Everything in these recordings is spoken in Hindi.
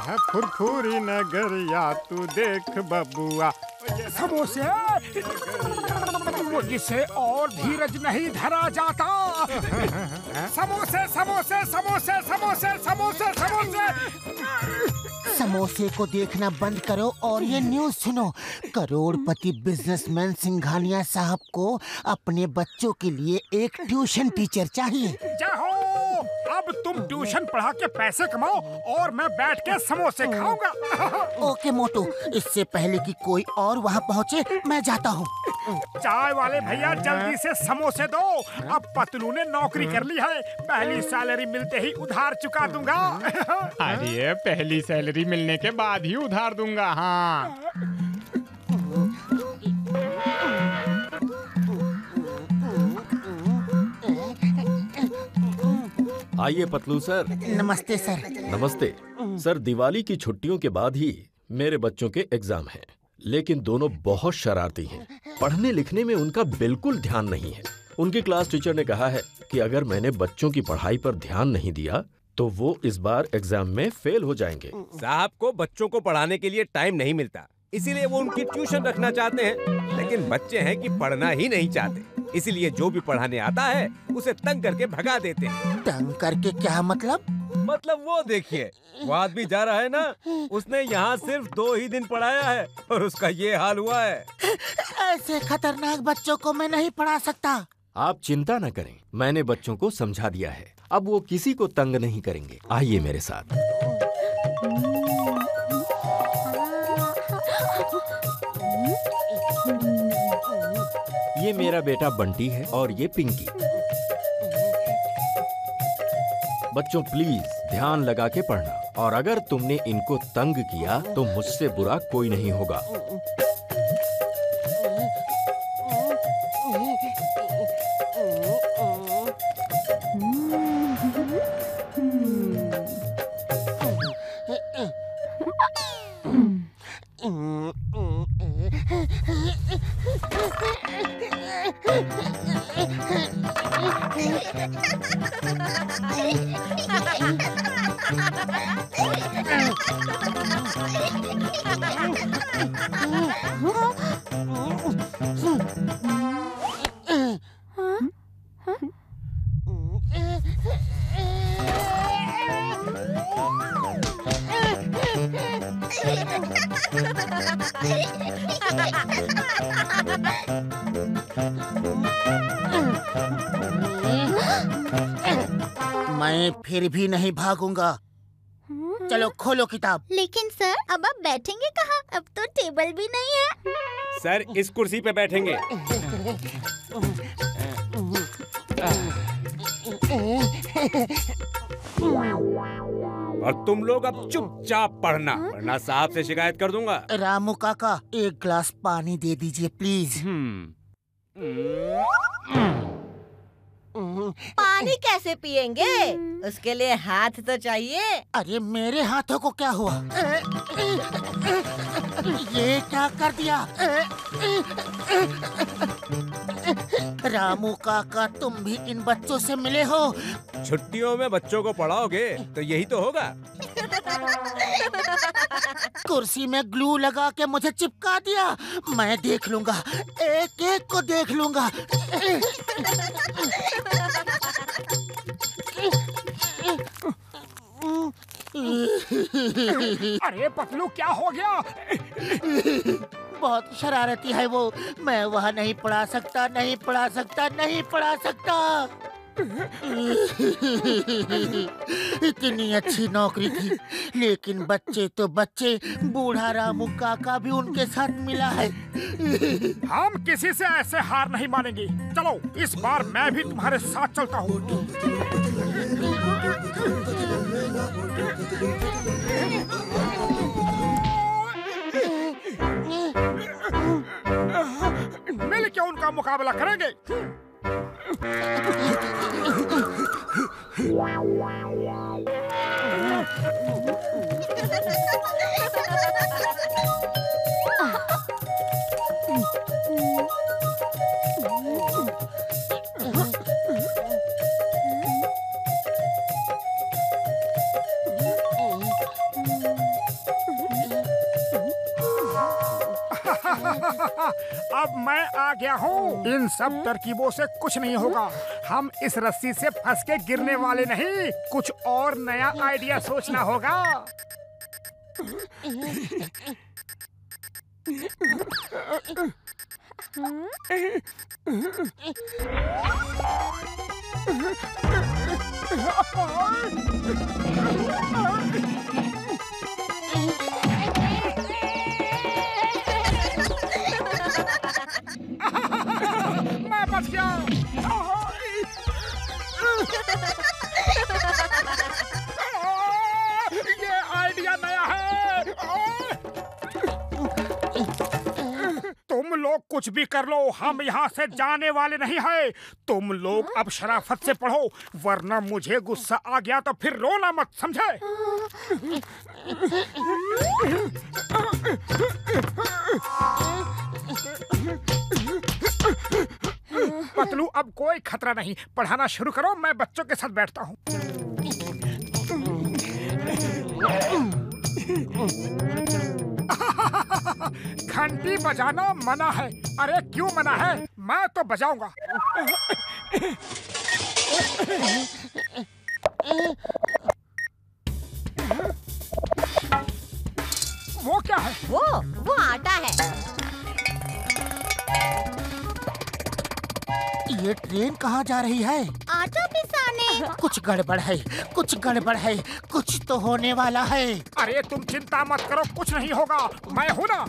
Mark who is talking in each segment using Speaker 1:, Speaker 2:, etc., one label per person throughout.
Speaker 1: है फुरफुरी नगरिया, तू देख बबुआ।
Speaker 2: समोसे जिसे और धीरज नहीं धरा जाता। समोसे समोसे समोसे समोसे समोसे समोसे।
Speaker 3: समोसे को देखना बंद करो और ये न्यूज़ सुनो। करोड़पति बिजनेसमैन सिंघानिया साहब को अपने बच्चों के लिए एक ट्यूशन टीचर चाहिए।
Speaker 2: जाओ, अब तुम ट्यूशन पढ़ा के पैसे कमाओ और मैं बैठ के समोसे खाऊंगा।
Speaker 3: ओके मोटू, इससे पहले कि कोई और वहाँ पहुँचे मैं जाता हूँ।
Speaker 2: चाय वाले भैया जल्दी से समोसे दो। अब पतलू ने नौकरी कर ली है, पहली सैलरी मिलते ही उधार चुका दूंगा।
Speaker 1: अरे पहली सैलरी मिलने के बाद ही उधार दूंगा। हाँ
Speaker 4: आइए पतलू सर।
Speaker 3: नमस्ते सर।
Speaker 4: नमस्ते सर। दिवाली की छुट्टियों के बाद ही मेरे बच्चों के एग्जाम हैं, लेकिन दोनों बहुत शरारती हैं। पढ़ने लिखने में उनका बिल्कुल ध्यान नहीं है। उनकी क्लास टीचर ने कहा है कि अगर मैंने बच्चों की पढ़ाई पर ध्यान नहीं दिया तो वो इस बार एग्जाम में फेल हो जाएंगे।
Speaker 5: साहब को बच्चों को पढ़ाने के लिए टाइम नहीं मिलता, इसीलिए वो उनकी ट्यूशन रखना चाहते हैं। लेकिन बच्चे हैं कि पढ़ना ही नहीं चाहते, इसलिए जो भी पढ़ाने आता है उसे तंग करके भगा देते हैं।
Speaker 3: तंग करके क्या मतलब?
Speaker 5: मतलब वो देखिए, वो आदमी जा रहा है ना, उसने यहाँ सिर्फ 2 ही दिन पढ़ाया है और उसका ये हाल हुआ है।
Speaker 3: ऐसे खतरनाक बच्चों को मैं नहीं पढ़ा सकता।
Speaker 4: आप चिंता न करें, मैंने बच्चों को समझा दिया है। अब वो किसी को तंग नहीं करेंगे। आइए मेरे साथ। ये मेरा बेटा बंटी है और ये पिंकी। बच्चों प्लीज ध्यान लगा के पढ़ना, और अगर तुमने इनको तंग किया तो मुझसे बुरा कोई नहीं होगा।
Speaker 3: मैं फिर भी नहीं भागूंगा। चलो खोलो किताब।
Speaker 6: लेकिन सर, अब आप बैठेंगे कहाँ? अब तो टेबल भी नहीं है।
Speaker 5: सर इस कुर्सी पे बैठेंगे। और तुम लोग अब चुपचाप पढ़ना, वरना साहब से शिकायत कर दूंगा।
Speaker 3: रामू काका, एक ग्लास पानी दे दीजिए प्लीज।
Speaker 7: पानी कैसे पिएंगे? उसके लिए हाथ तो चाहिए।
Speaker 3: अरे मेरे हाथों को क्या हुआ? ये क्या कर दिया? रामू काका, तुम भी इन बच्चों से मिले हो?
Speaker 5: छुट्टियों में बच्चों को पढ़ाओगे तो यही तो होगा।
Speaker 3: कुर्सी में ग्लू लगा के मुझे चिपका दिया। मैं देख लूंगा, एक एक को देख लूंगा।
Speaker 2: अरे पतलू, क्या हो गया?
Speaker 3: बहुत शरारती है वो। मैं वहाँ नहीं पढ़ा सकता, नहीं पढ़ा सकता, नहीं पढ़ा सकता। इतनी अच्छी नौकरी थी, लेकिन बच्चे तो बच्चे, बूढ़ा रामू काका भी उनके साथ मिला है।
Speaker 2: हम किसी से ऐसे हार नहीं मानेंगे। चलो, इस बार मैं भी तुम्हारे साथ चलता हूँ। मिल के उनका मुकाबला करेंगे। अब मैं आ गया हूँ। इन सब तरकीबों से कुछ नहीं होगा। हम इस रस्सी से फंस के गिरने वाले नहीं। कुछ और नया आइडिया सोचना होगा। मैं बच गया। ये आइडिया नया है। तुम लोग कुछ भी कर लो, हम यहाँ से जाने वाले नहीं हैं। तुम लोग अब शराफत से पढ़ो, वरना मुझे गुस्सा आ गया तो फिर रोना मत, समझे? पतलू, अब कोई खतरा नहीं। पढ़ाना शुरू करो, मैं बच्चों के साथ बैठता हूँ। घंटी बजाना मना है। अरे क्यों मना है? मैं तो बजाऊंगा। वो क्या है?
Speaker 7: वो आटा है।
Speaker 3: ये ट्रेन कहाँ जा रही है?
Speaker 6: आटा पिसाने।
Speaker 3: कुछ गड़बड़ है, कुछ गड़बड़ है, कुछ तो होने वाला है।
Speaker 2: अरे तुम चिंता मत करो, कुछ नहीं होगा, मैं हूँ ना।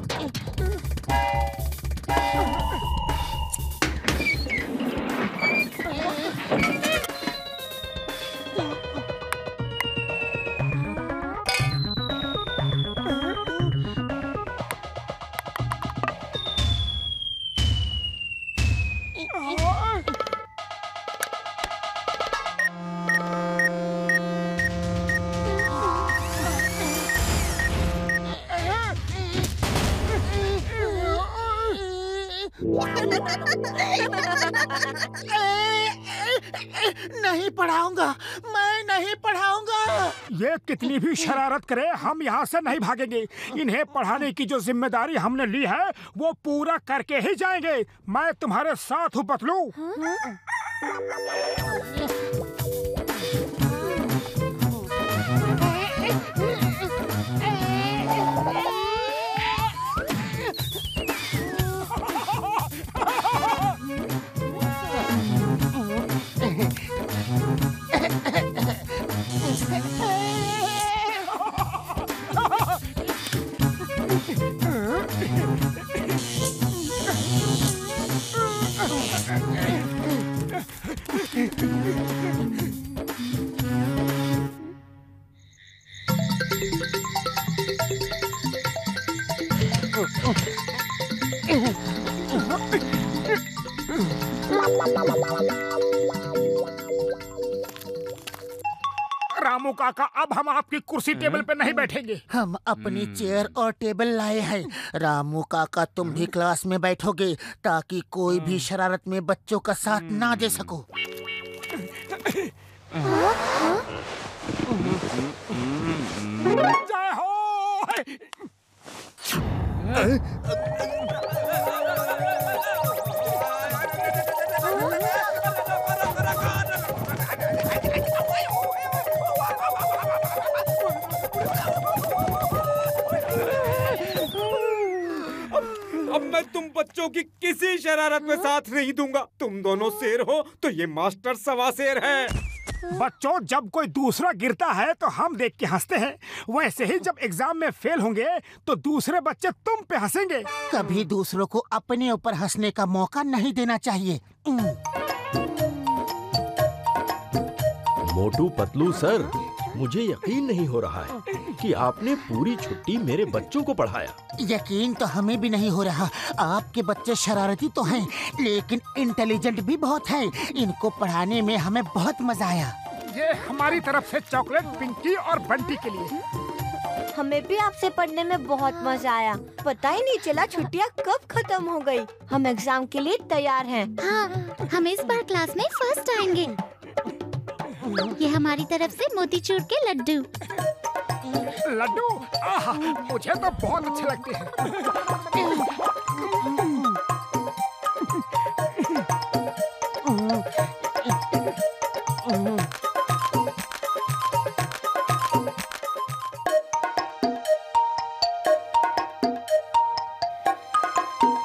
Speaker 3: नहीं पढ़ाऊंगा, मैं नहीं पढ़ाऊंगा।
Speaker 2: ये कितनी भी शरारत करे, हम यहाँ से नहीं भागेंगे। इन्हें पढ़ाने की जो जिम्मेदारी हमने ली है वो पूरा करके ही जाएंगे। मैं तुम्हारे साथ हूँ पतलू। रामू काका, अब हम आपकी कुर्सी टेबल पे नहीं बैठेंगे।
Speaker 3: हम अपनी चेयर और टेबल लाए हैं। रामू काका, तुम भी क्लास में बैठोगे ताकि कोई भी शरारत में बच्चों का साथ ना दे सको।
Speaker 2: जय हो।
Speaker 5: अब मैं तुम बच्चों की किसी शरारत में साथ नहीं दूंगा। तुम दोनों शेर हो तो ये मास्टर सवा शेर है।
Speaker 2: बच्चों, जब कोई दूसरा गिरता है तो हम देख के हंसते हैं, वैसे ही जब एग्जाम में फेल होंगे तो दूसरे बच्चे तुम पे हंसेंगे।
Speaker 3: कभी दूसरों को अपने ऊपर हंसने का मौका नहीं देना चाहिए।
Speaker 4: मोटू पतलू सर, मुझे यकीन नहीं हो रहा है कि आपने पूरी छुट्टी मेरे बच्चों को पढ़ाया।
Speaker 3: यकीन तो हमें भी नहीं हो रहा। आपके बच्चे शरारती तो हैं, लेकिन इंटेलिजेंट भी बहुत हैं। इनको पढ़ाने में हमें बहुत मजा आया।
Speaker 2: ये हमारी तरफ से चॉकलेट पिंकी और बंटी के लिए।
Speaker 8: हमें भी आपसे पढ़ने में बहुत मजा आया। पता ही नहीं चला छुट्टियाँ कब खत्म हो गई। हम एग्जाम के लिए तैयार हैं।
Speaker 6: हाँ, हम इस बार क्लास में फर्स्ट आएंगे। ये हमारी तरफ से मोतीचूर के लड्डू।
Speaker 2: लड्डू? आहा, मुझे तो बहुत अच्छे लगते हैं।